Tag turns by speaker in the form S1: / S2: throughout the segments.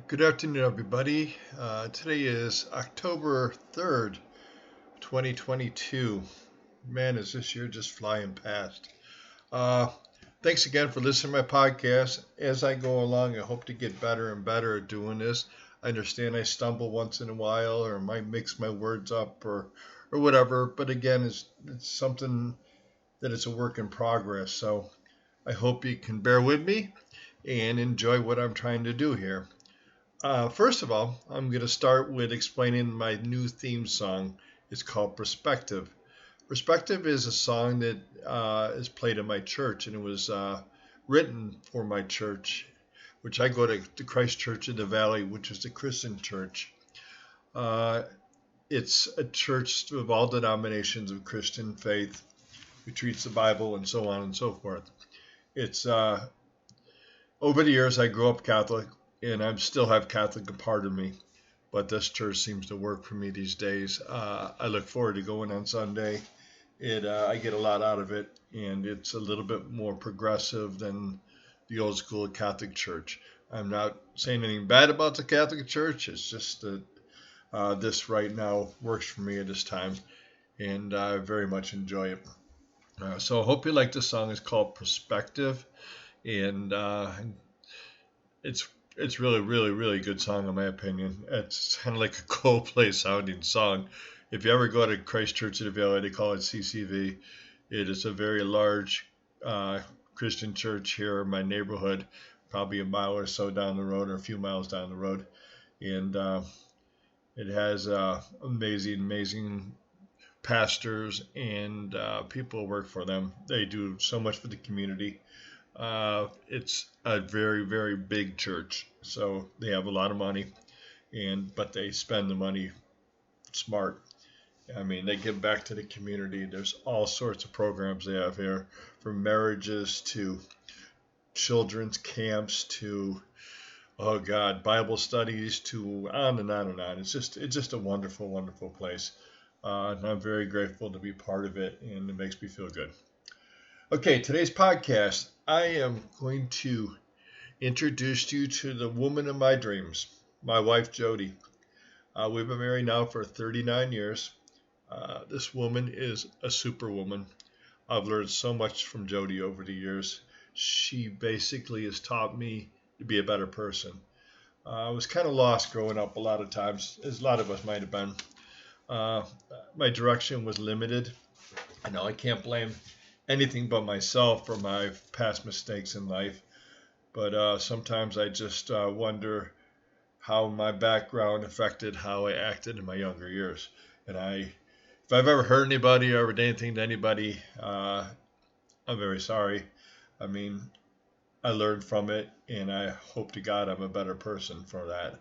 S1: Good afternoon, everybody. Today is October 3rd, 2022. Man, is this year just flying past. Uh, Thanks again for listening to my podcast. As I go along, I hope to get better and better at doing this. I understand I stumble once in a while or might mix my words up or whatever, but again, it's something that it's a work in progress. So I hope you can bear with me and enjoy what I'm trying to do here. First of all, I'm going to start with explaining my new theme song. It's called Perspective. Perspective is a song that is played in my church, and it was written for my church, which I go to the Christ Church in the Valley, which is the Christian church. Uh, it's a church of all denominations of Christian faith, who treats the Bible and so on and so forth. It's over the years I grew up Catholic, and I still have Catholic a part of me, but this church seems to work for me these days. I look forward to going on Sunday. I get a lot out of it, and it's a little bit more progressive than the old school Catholic Church. I'm not saying anything bad about the Catholic Church. It's just that this right now works for me at this time, and I very much enjoy it. So I hope you like this song. It's called Perspective, and it's it's really good song in my opinion. It's kind of like a Coldplay sounding song. If you ever go to Christ Church of the Valley, they call it CCV. It is a very large Christian church here in my neighborhood, probably a mile or so down the road or a few miles down the road, and it has amazing pastors and people who work for them. They do so much for the community. It's a very big church, so they have a lot of money, but they spend the money smart. I mean, they give back to the community. There's all sorts of programs they have here, from marriages to children's camps to oh God, Bible studies to on and on and on. It's just a wonderful place. And I'm very grateful to be part of it, and it makes me feel good. Okay, today's podcast, I am going to introduce you to the woman of my dreams, my wife, Jodi. We've been married now for 39 years. This woman is a superwoman. I've learned so much from Jodi over the years. She basically has taught me to be a better person. I was kind of lost growing up a lot of times, as a lot of us might have been. Uh, my direction was limited. I know I can't blame anything but myself for my past mistakes in life, but sometimes I just wonder how my background affected how I acted in my younger years. And if I've ever hurt anybody or ever done anything to anybody, I'm very sorry. I mean, I learned from it, and I hope to God I'm a better person for that.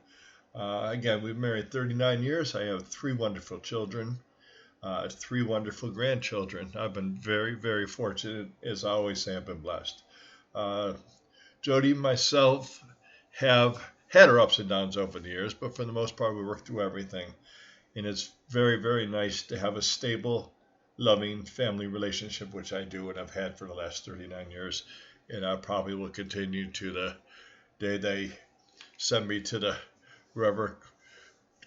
S1: Again, we've been married 39 years. I have three wonderful children, three wonderful grandchildren. I've been very fortunate. As I always say, I've been blessed. Uh, Jodi and myself have had our ups and downs over the years, but for the most part, we work through everything. And it's very nice to have a stable, loving family relationship, which I do and I've had for the last 39 years. And I probably will continue to the day they send me to the wherever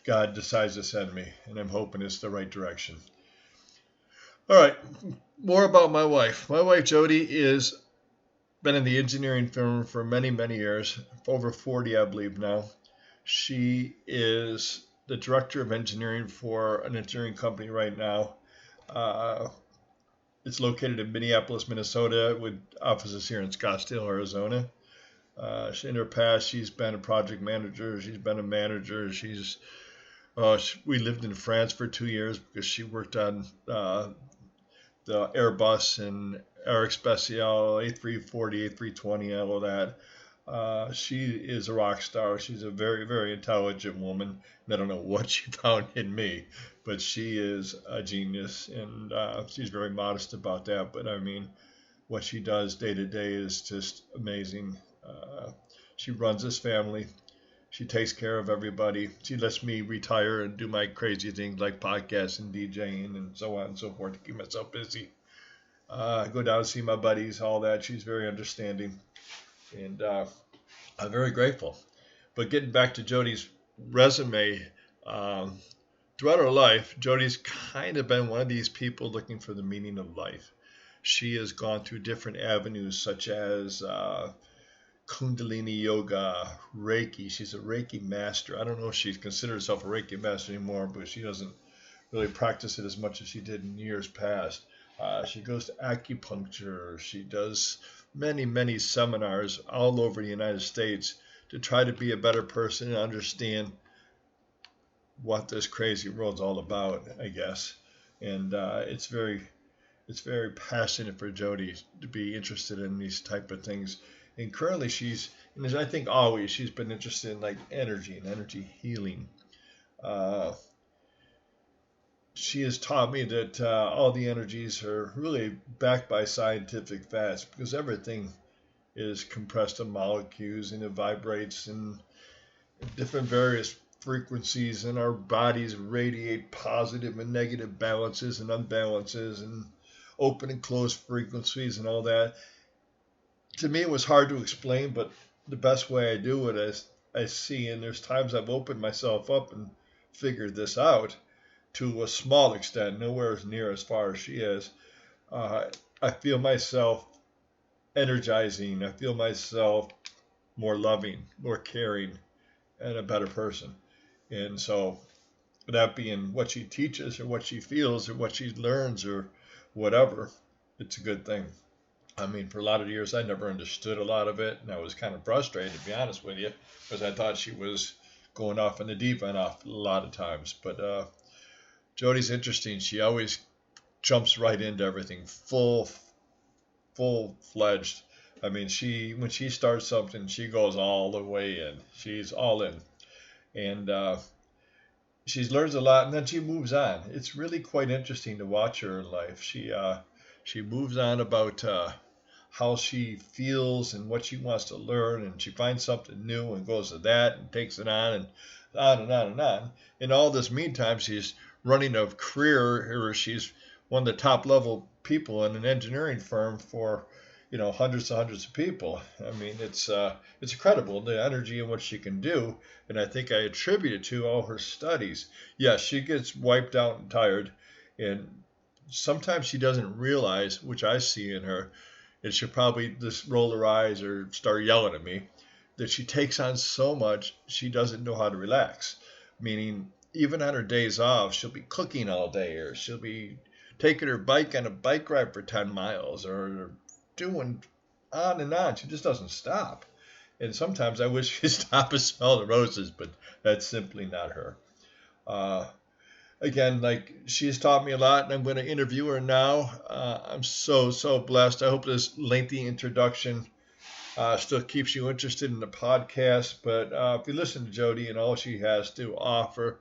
S1: God decides to send me. And I'm hoping it's the right direction. All right, more about my wife. My wife, Jodi, is been in the engineering firm for many years, over 40, I believe now. She is the director of engineering for an engineering company right now. It's located in Minneapolis, Minnesota, with offices here in Scottsdale, Arizona. In her past, she's been a project manager. She's been a manager. We lived in France for 2 years because she worked on the Airbus and Air Special, A340, A320, all of that. She is a rock star. She's a very intelligent woman. And I don't know what she found in me, but she is a genius, and she's very modest about that. But I mean, what she does day to day is just amazing. She runs this family. She takes care of everybody. She lets me retire and do my crazy things like podcasts and DJing and so on and so forth to keep myself busy. Go down and see my buddies, all that. She's very understanding, and I'm very grateful. But getting back to Jodi's resume, throughout her life, Jodi's kind of been one of these people looking for the meaning of life. She has gone through different avenues such as Kundalini Yoga, Reiki. She's a Reiki master. I don't know if she considers herself a Reiki master anymore, but she doesn't really practice it as much as she did in years past. She goes to acupuncture. She does many, many seminars all over the United States to try to be a better person and understand what this crazy world's all about, I guess. And it's very passionate for Jodi to be interested in these type of things. And currently and as I think always, she's been interested in like energy and energy healing. She has taught me that all the energies are really backed by scientific facts because everything is compressed to molecules and it vibrates in different various frequencies, and our bodies radiate positive and negative balances and unbalances and open and closed frequencies and all that. To me, it was hard to explain, but the best way I do it is I see, and there's times I've opened myself up and figured this out to a small extent, nowhere near as far as she is. I feel myself energizing. I feel myself more loving, more caring, and a better person. And so, that being what she teaches or what she feels or what she learns or whatever, it's a good thing. I mean, for a lot of years, I never understood a lot of it, and I was kind of frustrated, to be honest with you, because I thought she was going off in the deep end off a lot of times. But Jodi's interesting. She always jumps right into everything, full-fledged. I mean, when she starts something, she goes all the way in. She's all in, and she learns a lot, and then she moves on. It's really quite interesting to watch her in life. She moves on about how she feels and what she wants to learn, and she finds something new and goes to that and takes it on and on and on and on. In all this meantime, she's running a career where she's one of the top level people in an engineering firm for hundreds of people. I mean, it's incredible, the energy and what she can do, and I think I attribute it to all her studies. Yes, she gets wiped out and tired, and sometimes she doesn't realize, which I see in her, and she'll probably just roll her eyes or start yelling at me, that she takes on so much she doesn't know how to relax. Meaning, even on her days off, she'll be cooking all day, or she'll be taking her bike on a bike ride for 10 miles, or doing on and on. She just doesn't stop. And sometimes I wish she'd stop and smell the roses, but that's simply not her. Again, like, she's taught me a lot, and I'm going to interview her now. I'm so blessed. I hope this lengthy introduction still keeps you interested in the podcast. But if you listen to Jodi and all she has to offer,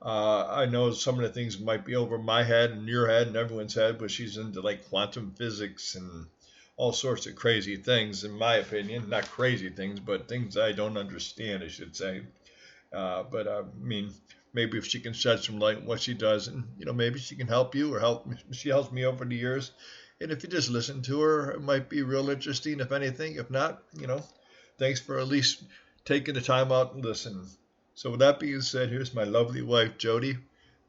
S1: I know some of the things might be over my head and your head and everyone's head, but she's into like quantum physics and all sorts of crazy things, in my opinion. Not crazy things, but things I don't understand, I should say. But I mean, maybe if she can shed some light on what she does, and maybe she can help you or help me. She helps me over the years. And if you just listen to her, it might be real interesting, if anything. If not, thanks for at least taking the time out and listening. So with that being said, here's my lovely wife, Jodi.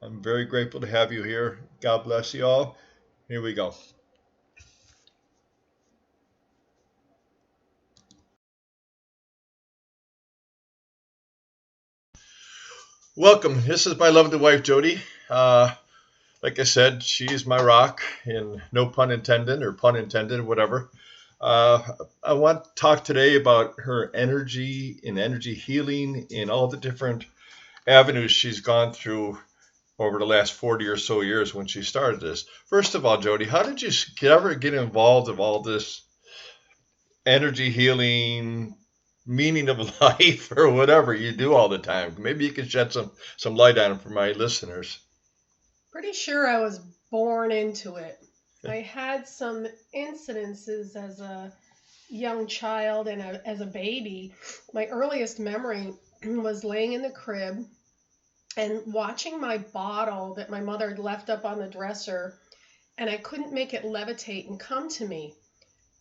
S1: I'm very grateful to have you here. God bless you all. Here we go. Welcome. This is my lovely wife, Jodi. Like I said, she's my rock, and no pun intended, or pun intended, whatever. I want to talk today about her energy and energy healing and all the different avenues she's gone through over the last 40 or so years when she started this. First of all, Jodi, how did you ever get involved in all this energy healing, meaning of life, or whatever you do all the time? Maybe you can shed some light on it for my listeners.
S2: Pretty sure I was born into it. I had some incidences as a young child and as a baby. My earliest memory was laying in the crib and watching my bottle that my mother had left up on the dresser, and I couldn't make it levitate and come to me.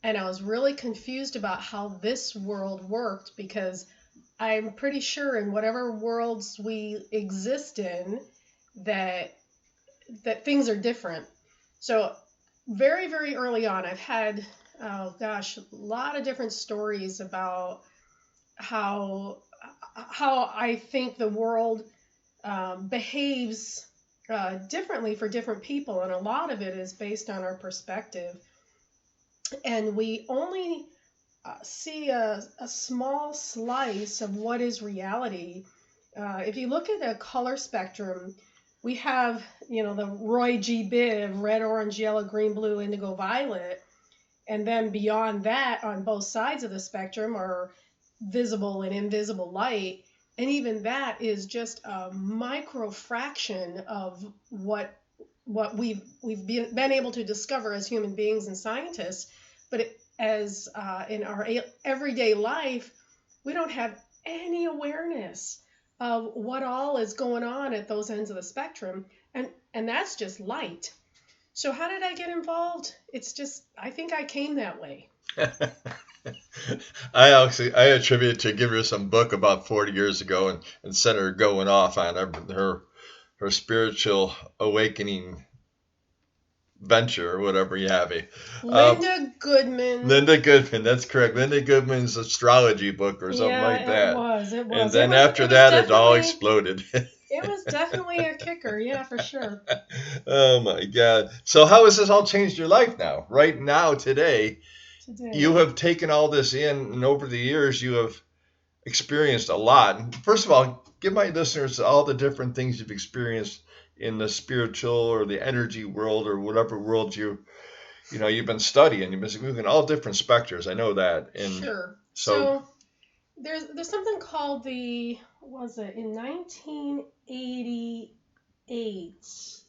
S2: And I was really confused about how this world worked because I'm pretty sure in whatever worlds we exist in that things are different. So very, very early on, I've had, oh gosh, a lot of different stories about how I think the world behaves differently for different people, and a lot of it is based on our perspective. And we only see a small slice of what is reality. If you look at a color spectrum, we have, the Roy G. Biv, red, orange, yellow, green, blue, indigo, violet. And then beyond that, on both sides of the spectrum are visible and invisible light. And even that is just a micro fraction of what we've been able to discover as human beings and scientists. But as in our everyday life, we don't have any awareness of what all is going on at those ends of the spectrum, and that's just light. So how did I get involved? It's just, I think I came that way.
S1: I attribute to give her some book about 40 years ago and sent her going off on her spiritual awakening venture or whatever you have.
S2: Linda Goodman.
S1: Linda Goodman, that's correct. Linda Goodman's astrology book or something like that.
S2: It was.
S1: And then after that, it all exploded.
S2: It was definitely a kicker, yeah, for sure.
S1: Oh my God. So how has this all changed your life now? Right now, today, you have taken all this in, and over the years, you have experienced a lot. First of all, give my listeners all the different things you've experienced in the spiritual or the energy world or whatever world you've been studying. You've been moving all different specters. I know that. And
S2: sure. So there's something called in 1988,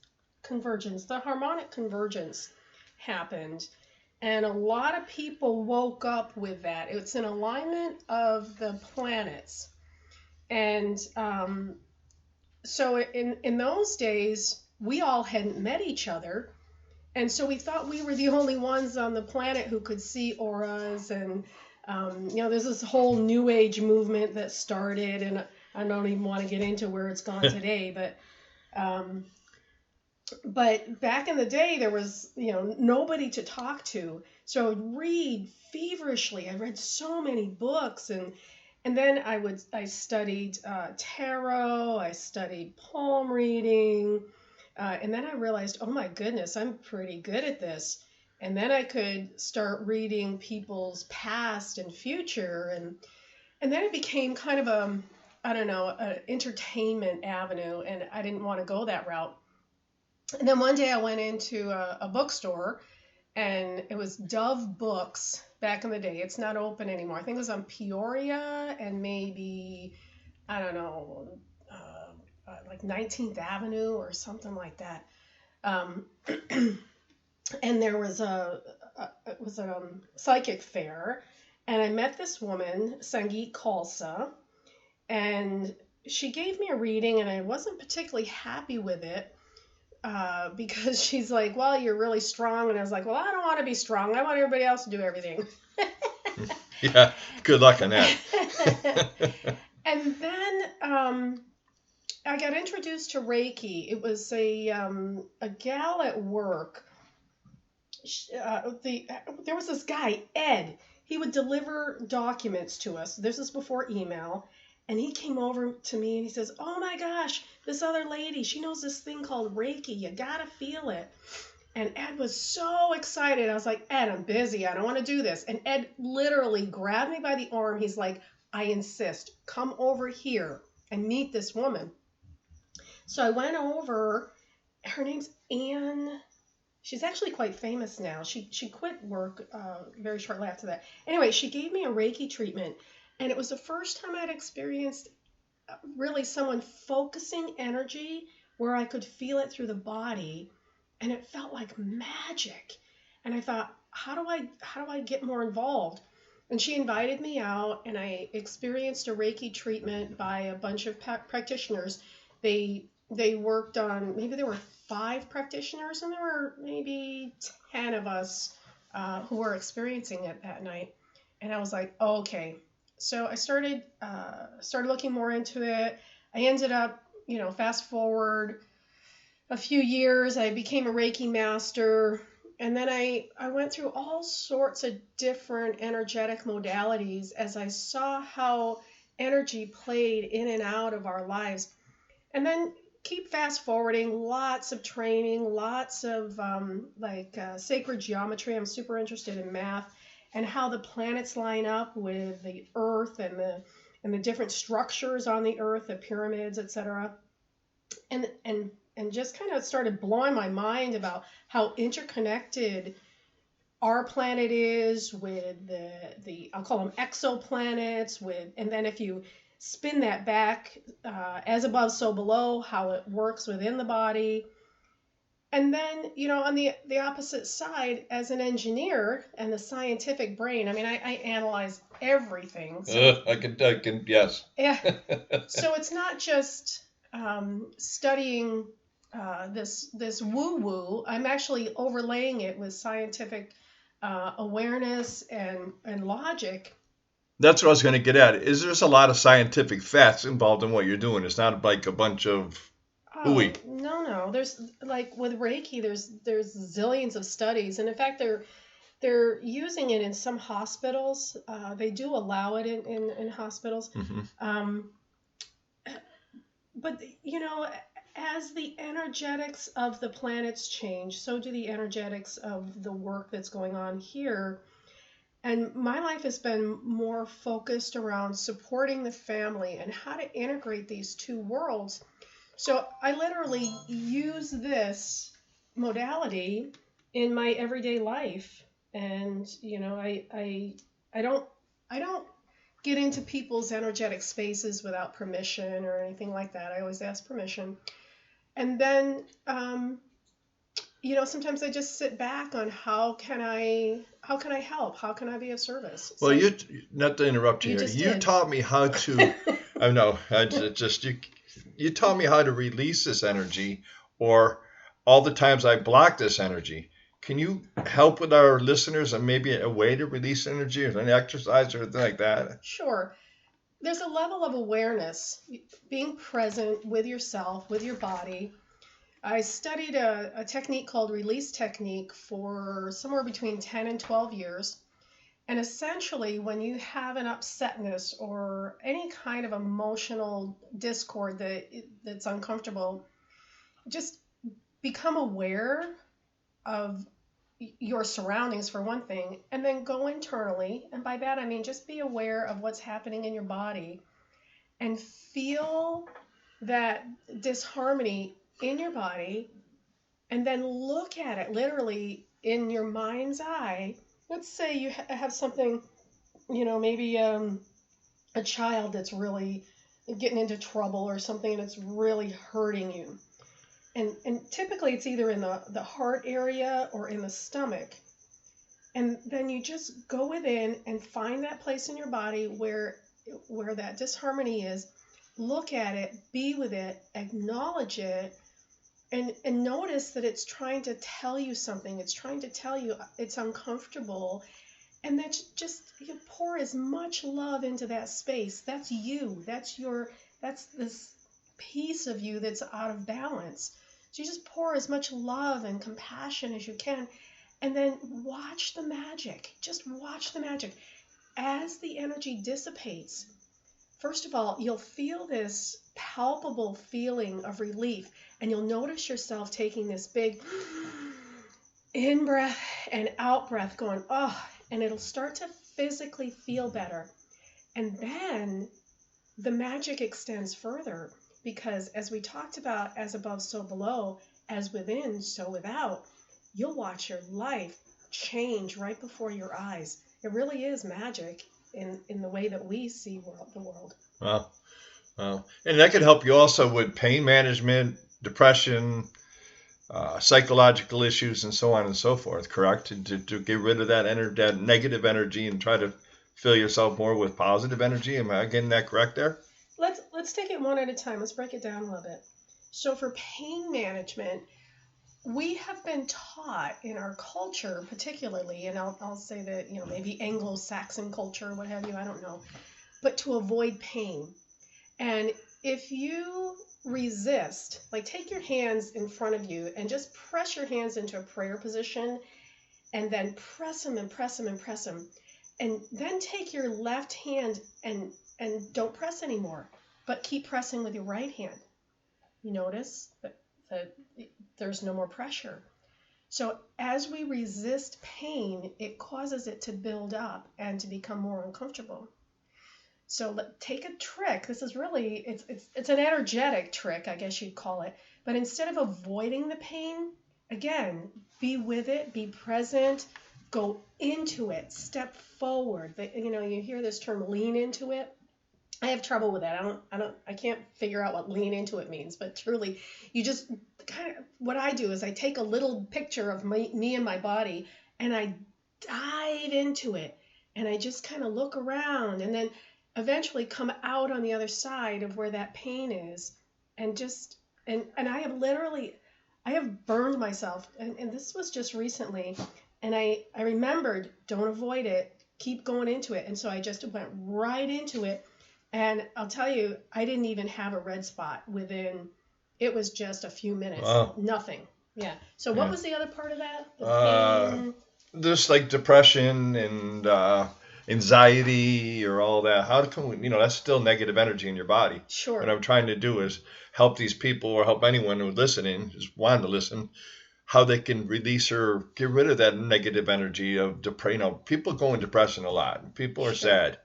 S2: convergence. The harmonic convergence happened. And a lot of people woke up with that. It's an alignment of the planets. And so in those days, we all hadn't met each other. And so we thought we were the only ones on the planet who could see auras. And, there's this whole New Age movement that started. And I don't even want to get into where it's gone today. But back in the day, there was, nobody to talk to. So I would read feverishly. I read so many books, and then I studied tarot. I studied palm reading, and then I realized, oh my goodness, I'm pretty good at this. And then I could start reading people's past and future, and then it became kind of an entertainment avenue, and I didn't want to go that route. And then one day I went into a bookstore, and it was Dove Books back in the day. It's not open anymore. I think it was on Peoria and maybe, I don't know, like 19th Avenue or something like that. And there was a psychic fair, and I met this woman, Sangeet Khalsa, and she gave me a reading, and I wasn't particularly happy with it. Because she's like, well, you're really strong. And I was like, well, I don't want to be strong. I want everybody else to do everything.
S1: Yeah, good luck on that.
S2: And then I got introduced to Reiki. It was a gal at work. There was this guy, Ed. He would deliver documents to us. This is before email. And he came over to me and he says, oh my gosh, this other lady, she knows this thing called Reiki. You gotta feel it. And Ed was so excited. I was like, Ed, I'm busy. I don't want to do this. And Ed literally grabbed me by the arm. He's like, I insist. Come over here and meet this woman. So I went over. Her name's Anne. She's actually quite famous now. She quit work very shortly after that. Anyway, she gave me a Reiki treatment. And it was the first time I'd experienced really someone focusing energy where I could feel it through the body, and it felt like magic. And I thought, how do I get more involved? And she invited me out, and I experienced a Reiki treatment by a bunch of practitioners. They worked on, maybe there were 5 practitioners, and there were maybe 10 of us who were experiencing it that night. And I was like, oh, okay, So I started looking more into it. I ended up, fast forward a few years, I became a Reiki master. And then I went through all sorts of different energetic modalities as I saw how energy played in and out of our lives. And then keep fast forwarding, lots of training, lots of sacred geometry. I'm super interested in math and how the planets line up with the earth and the different structures on the earth, the pyramids, etc. And just kind of started blowing my mind about how interconnected our planet is with the I'll call them exoplanets, and then if you spin that back, as above so below, how it works within the body. And then, on the opposite side, as an engineer and the scientific brain, I mean, I analyze everything. So,
S1: I can, yes.
S2: Yeah. So it's not just studying this woo-woo. I'm actually overlaying it with scientific awareness and logic.
S1: That's what I was going to get at. Is there's a lot of scientific facts involved in what you're doing? It's not like a bunch of hooey.
S2: No. There's like with Reiki, there's zillions of studies, and in fact, they're using it in some hospitals. They do allow it in hospitals.
S1: Mm-hmm.
S2: But as the energetics of the planets change, so do the energetics of the work that's going on here. And my life has been more focused around supporting the family and how to integrate these two worlds. So I literally use this modality in my everyday life. And, I don't get into people's energetic spaces without permission or anything like that. I always ask permission. And then, sometimes I just sit back on how can I help? How can I be of service?
S1: Well, not to interrupt you here. You taught me how to. I know. You taught me how to release this energy, or all the times I block this energy. Can you help with our listeners and maybe a way to release energy or an exercise or anything like that?
S2: Sure. There's a level of awareness, being present with yourself, with your body. I studied a technique called release technique for somewhere between 10 and 12 years. And essentially, when you have an upsetness or any kind of emotional discord that's uncomfortable, just become aware of your surroundings for one thing, and then go internally. And by that, I mean just be aware of what's happening in your body and feel that disharmony in your body, and then look at it literally in your mind's eye. Let's say you have something, maybe a child that's really getting into trouble or something, and it's really hurting you. And typically it's either in the heart area or in the stomach. And then you just go within and find that place in your body where that disharmony is. Look at it, be with it, acknowledge it, and notice that it's trying to tell you something. It's trying to tell you it's uncomfortable. And that you pour as much love into that space. That's you. That's this piece of you that's out of balance. So you just pour as much love and compassion as you can, and then watch the magic. Just watch the magic. As the energy dissipates, first of all, you'll feel this palpable feeling of relief, and you'll notice yourself taking this big in-breath and out-breath going, oh, and it'll start to physically feel better. And then the magic extends further. Because as we talked about, as above, so below, as within, so without, you'll watch your life change right before your eyes. It really is magic in the way that we see the world.
S1: Wow. And that could help you also with pain management, depression, psychological issues, and so on and so forth, correct? To get rid of that negative energy and try to fill yourself more with positive energy. Am I getting that correct there?
S2: Let's take it one at a time. Let's break it down a little bit. So for pain management, we have been taught in our culture particularly, and I'll say that, maybe Anglo-Saxon culture, what have you, I don't know. but to avoid pain. And if you resist, like take your hands in front of you and just press your hands into a prayer position, and then press them and press them and press them. And then take your left hand and don't press anymore, but keep pressing with your right hand. You notice that there's no more pressure. So as we resist pain, it causes it to build up and to become more uncomfortable. So take a trick. This is really, it's an energetic trick, I guess you'd call it. But instead of avoiding the pain, again, be with it, be present, go into it, step forward. You hear this term, lean into it. I have trouble with that. I can't figure out what lean into it means, but truly, you just kind of, what I do is I take a little picture of me and my body, and I dive into it, and I just kind of look around, and then eventually come out on the other side of where that pain is, and I have burned myself, and this was just recently, and I remembered, don't avoid it, keep going into it, and so I just went right into it. And I'll tell you, I didn't even have a red spot it was just a few minutes.
S1: Wow.
S2: Nothing. Yeah. So what was the other part of that?
S1: The pain? Just like depression and anxiety or all that. How come that's still negative energy in your body.
S2: Sure.
S1: What I'm trying to do is help these people, or help anyone who's listening, just wanting to listen, how they can release or get rid of that negative energy of depression. People go in depression a lot. People are sad.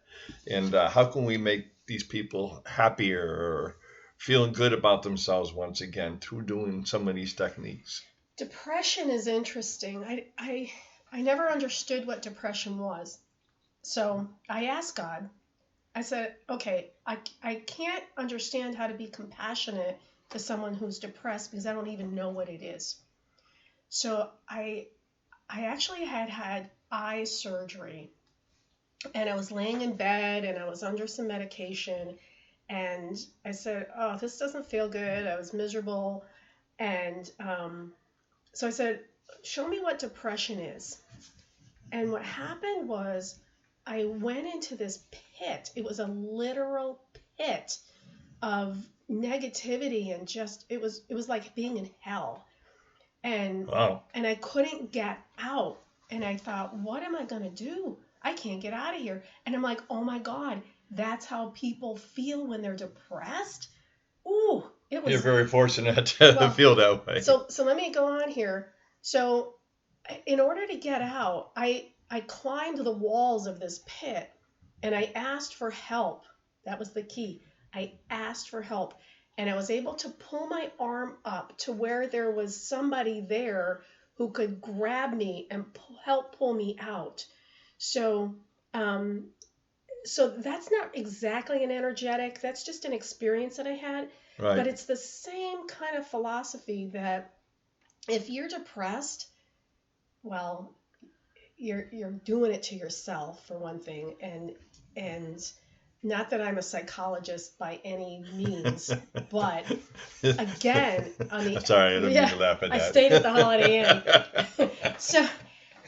S1: And how can we make these people happier or feeling good about themselves once again through doing some of these techniques?
S2: Depression is interesting. I never understood what depression was. So I asked God, I said, okay, I can't understand how to be compassionate to someone who's depressed because I don't even know what it is. So I actually had eye surgery. And I was laying in bed and I was under some medication, and I said, oh, this doesn't feel good. I was miserable. And so I said, show me what depression is. And what happened was I went into this pit. It was a literal pit of negativity, and just it was like being in hell. And
S1: wow.
S2: And I couldn't get out. And I thought, what am I going to do? I can't get out of here. And I'm like, oh my God, that's how people feel when they're depressed? Ooh, it was.
S1: You're very fortunate to feel that way.
S2: So let me go on here. So in order to get out, I climbed the walls of this pit, and I asked for help. That was the key. I asked for help, and I was able to pull my arm up to where there was somebody there who could grab me and help pull me out. So that's not exactly an energetic, that's just an experience that I had.
S1: Right.
S2: But it's the same kind of philosophy that if you're depressed, well, you're doing it to yourself, for one thing, and not that I'm a psychologist by any means, but again, on the
S1: sorry, I didn't mean to laugh at that.
S2: I stayed at the Holiday Inn.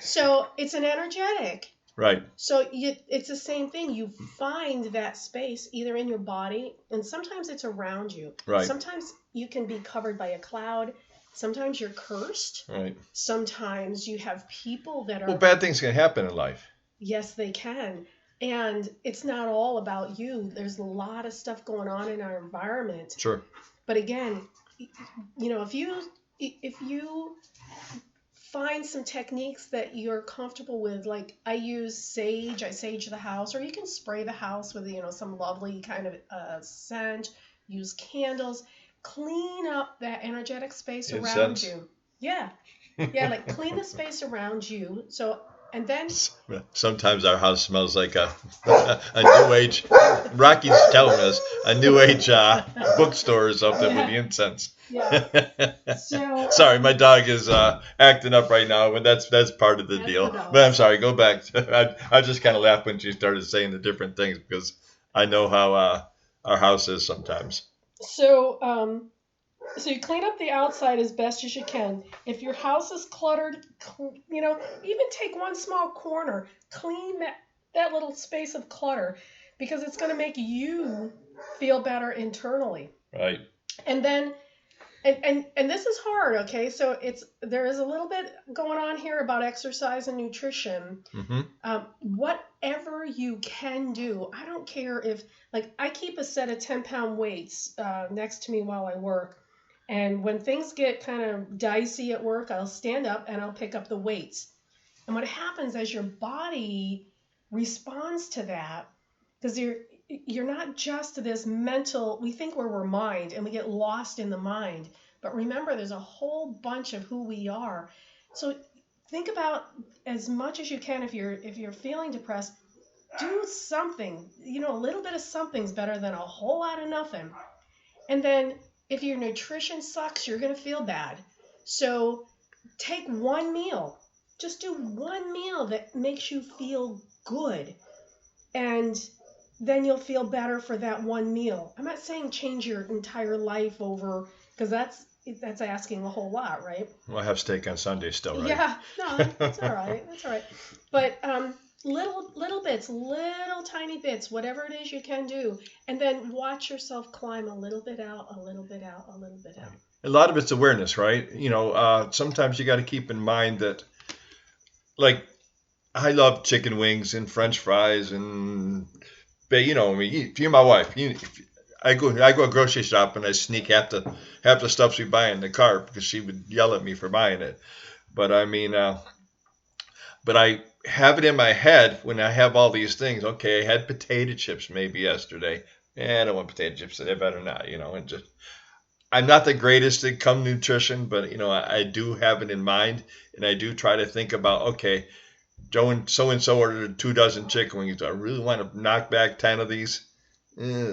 S2: So it's an energetic.
S1: Right.
S2: So it's the same thing. You find that space either in your body, and sometimes it's around you.
S1: Right.
S2: Sometimes you can be covered by a cloud. Sometimes you're cursed.
S1: Right.
S2: Sometimes you have people that are...
S1: Well, bad things can happen in life.
S2: Yes, they can. And it's not all about you. There's a lot of stuff going on in our environment.
S1: Sure.
S2: But again, if you find some techniques that you're comfortable with, like I use sage. I sage the house, or you can spray the house with some lovely kind of scent. Use candles. Clean up that energetic space around you. Yeah, like clean the space around you. So, and then
S1: sometimes our house smells like a new age. Rocky's telling us a new age bookstore or something with the incense.
S2: Yeah. So,
S1: sorry, my dog is acting up right now, and that's part of the deal. But I'm sorry. Go back. I just kind of laughed when she started saying the different things because I know how our house is sometimes.
S2: So you clean up the outside as best as you can. If your house is cluttered, even take one small corner, clean that little space of clutter. because it's going to make you feel better internally.
S1: Right.
S2: And then and this is hard, okay? So there is a little bit going on here about exercise and nutrition. Whatever you can do, I don't care if, like, I keep a set of 10-pound weights next to me while I work. And when things get kind of dicey at work, I'll stand up and I'll pick up the weights. And what happens as your body responds to that, because you're not just this mental, we think we're mind and we get lost in the mind. But remember, there's a whole bunch of who we are. So think about, as much as you can, if you're feeling depressed, do something. A little bit of something's better than a whole lot of nothing. And then if your nutrition sucks, you're going to feel bad. So take one meal. Just do one meal that makes you feel good. And then you'll feel better for that one meal. I'm not saying change your entire life over, because that's asking a whole lot, right?
S1: Well, I have steak on Sunday still, right?
S2: Yeah, no, that's all right. That's all right. But little bits, little tiny bits, whatever it is you can do, and then watch yourself climb a little bit out, a little bit out, a little bit out.
S1: A lot of it's awareness, right? Sometimes you got to keep in mind that, like, I love chicken wings and French fries and, if you're my wife, I go grocery shop and I sneak half the stuff we buy in the car because she would yell at me for buying it. But but I have it in my head when I have all these things. Okay, I had potato chips maybe yesterday. I don't want potato chips today. Better not, and just, I'm not the greatest at nutrition, but I do have it in mind, and I do try to think about, okay, Joe and so ordered 2 dozen chicken wings. Do I really want to knock back 10 of these?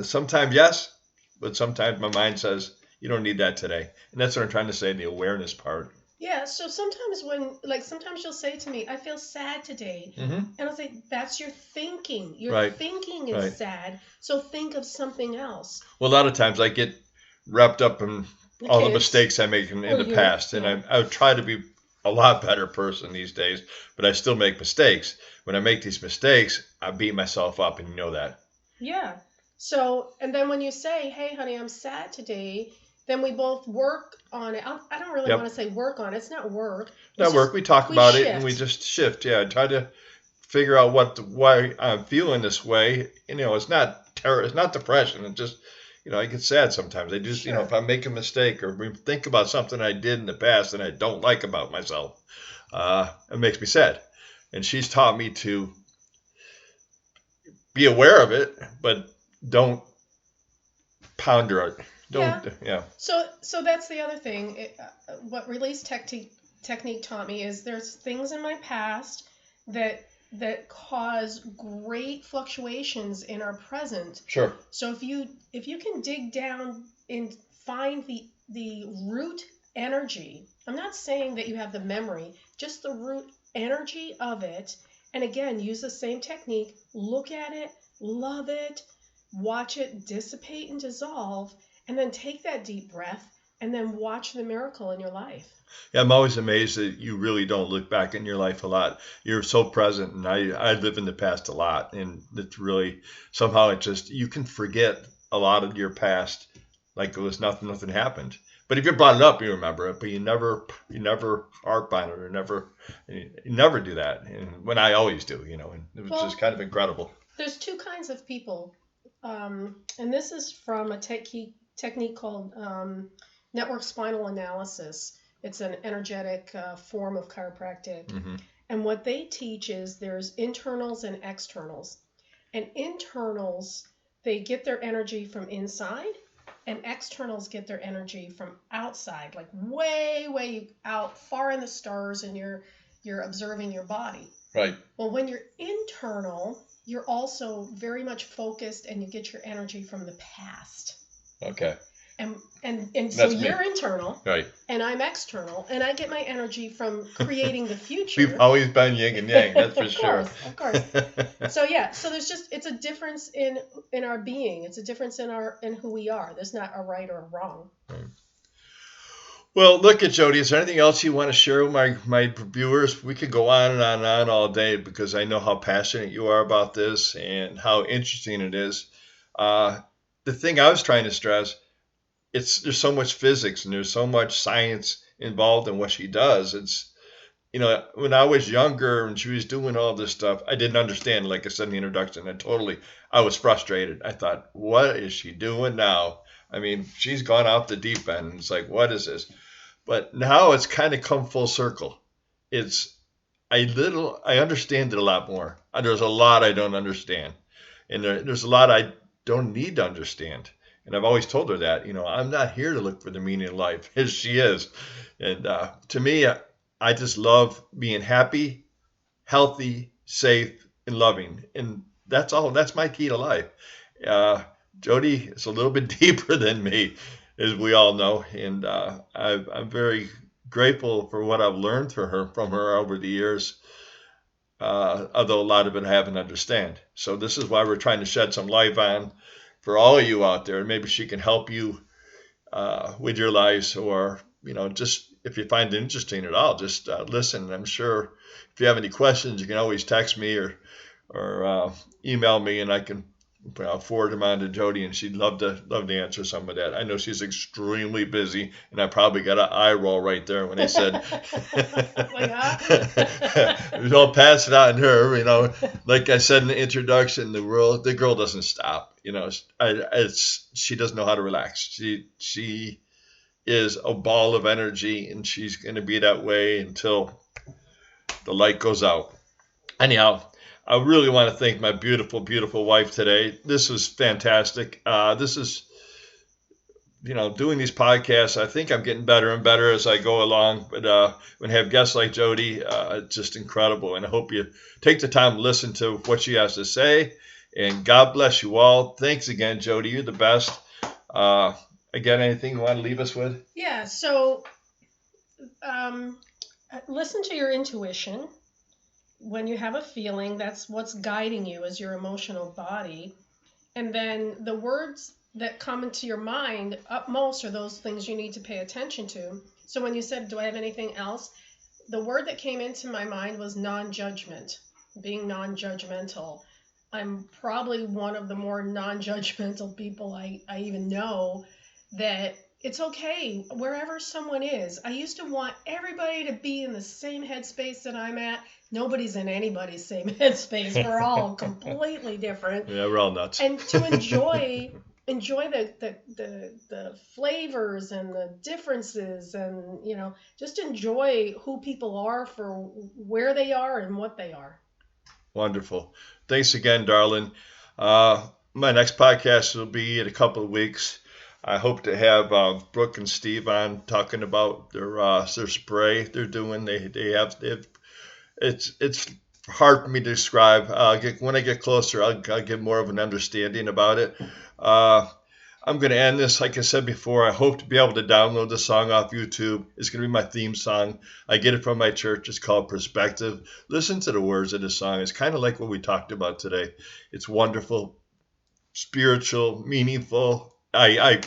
S1: Sometimes yes, but sometimes my mind says you don't need that today, and that's what I'm trying to say, the awareness part.
S2: Yeah, so sometimes sometimes you'll say to me, I feel sad today. And I'll say, that's your thinking. Your thinking is sad, so think of something else.
S1: Well, a lot of times I get wrapped up in all the mistakes I make in the past, and I try to be a lot better person these days, but I still make mistakes. When I make these mistakes, I beat myself up, and you know that.
S2: Yeah. So, and then when you say, hey, honey, I'm sad today, then we both work on it. I don't really want to say work on it. It's not work.
S1: Not work. We talk about it and we just shift. Yeah, I try to figure out why I'm feeling this way. It's not terror. It's not depression. It just, I get sad sometimes. I just, if I make a mistake or think about something I did in the past and I don't like about myself, it makes me sad. And she's taught me to be aware of it, but don't ponder it.
S2: So that's the other thing. What release technique taught me is there's things in my past that cause great fluctuations in our present.
S1: Sure.
S2: So if you can dig down and find the root energy, I'm not saying that you have the memory, just the root energy of it. And again, use the same technique. Look at it, love it, watch it dissipate and dissolve, and then take that deep breath and then watch the miracle in your life.
S1: Yeah, I'm always amazed that you really don't look back in your life a lot. You're so present, and I live in the past a lot, and it's really, somehow you can forget a lot of your past like it was nothing happened. But if you brought it up, you remember it, but you never harp on it, or you never do that. And when I always do, and it was just kind of incredible.
S2: There's two kinds of people, and this is from a technique called network spinal analysis. It's an energetic form of chiropractic.
S1: Mm-hmm.
S2: And what they teach is there's internals and externals. And internals, they get their energy from inside, and externals get their energy from outside, like way, way out, far in the stars, and you're observing your body.
S1: Right.
S2: Well, when you're internal, you're also very much focused, and you get your energy from the past.
S1: Okay.
S2: And so you're internal,
S1: right?
S2: And I'm external, and I get my energy from creating the future.
S1: We've always been yin and yang, that's for sure.
S2: Of course. So it's a difference in our being. It's a difference in who we are. There's not a right or a wrong.
S1: Right. Well, look at Jody. Is there anything else you want to share with my viewers? We could go on and on and on all day because I know how passionate you are about this and how interesting it is. Uh, the thing I was trying to stress, there's so much physics and there's so much science involved in what she does. When I was younger and she was doing all this stuff, I didn't understand. Like I said in the introduction, I was frustrated. I thought, what is she doing now? I mean, she's gone off the deep end. It's like, what is this? But now it's kind of come full circle. It's I understand it a lot more. There's a lot I don't understand, and there's a lot I don't need to understand. And I've always told her that, I'm not here to look for the meaning of life, as she is. And to me, I just love being happy, healthy, safe, and loving. And that's all. That's my key to life. Uh, Jody is a little bit deeper than me, as we all know, and I'm very grateful for what I've learned from her over the years. Although a lot of it I haven't understand. So this is why we're trying to shed some light on for all of you out there, and maybe she can help you with your lives, or just if you find it interesting at all, just listen. I'm sure if you have any questions, you can always text me or email me, and I can forward them on to Jody, and she'd love to answer some of that. I know she's extremely busy, and I probably got an eye roll right there when I said, "Don't pass it on her." Like I said in the introduction, the girl doesn't stop. She doesn't know how to relax. She is a ball of energy, and she's going to be that way until the light goes out. Anyhow, I really want to thank my beautiful, beautiful wife today. This was fantastic. This is, doing these podcasts, I think I'm getting better and better as I go along. But when I have guests like Jodi, it's just incredible. And I hope you take the time to listen to what she has to say. And God bless you all. Thanks again, Jodi. You're the best. Again, anything you want to leave us with?
S2: Yeah, so listen to your intuition. When you have a feeling, that's what's guiding you as your emotional body. And then the words that come into your mind upmost are those things you need to pay attention to. So when you said, do I have anything else? The word that came into my mind was non-judgment, being non-judgmental. I'm probably one of the more non-judgmental people I even know, that it's okay wherever someone is. I used to want everybody to be in the same headspace that I'm at. Nobody's in anybody's same headspace. We're all completely different.
S1: Yeah, we're all nuts.
S2: And to enjoy the flavors and the differences, and just enjoy who people are for where they are and what they are.
S1: Wonderful. Thanks again, darling. My next podcast will be in a couple of weeks. I hope to have Brooke and Steve on talking about their spray they're doing. They have it's hard for me to describe. When I get closer, I'll get more of an understanding about it. I'm going to end this. Like I said before, I hope to be able to download the song off YouTube. It's going to be my theme song. I get it from my church. It's called Perspective. Listen to the words of the song. It's kind of like what we talked about today. It's wonderful, spiritual, meaningful. I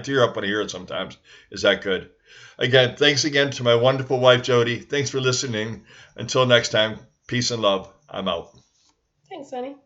S1: tear up when I hear it sometimes. Is that good? Again, thanks again to my wonderful wife, Jodi. Thanks for listening. Until next time, peace and love. I'm out.
S2: Thanks, honey.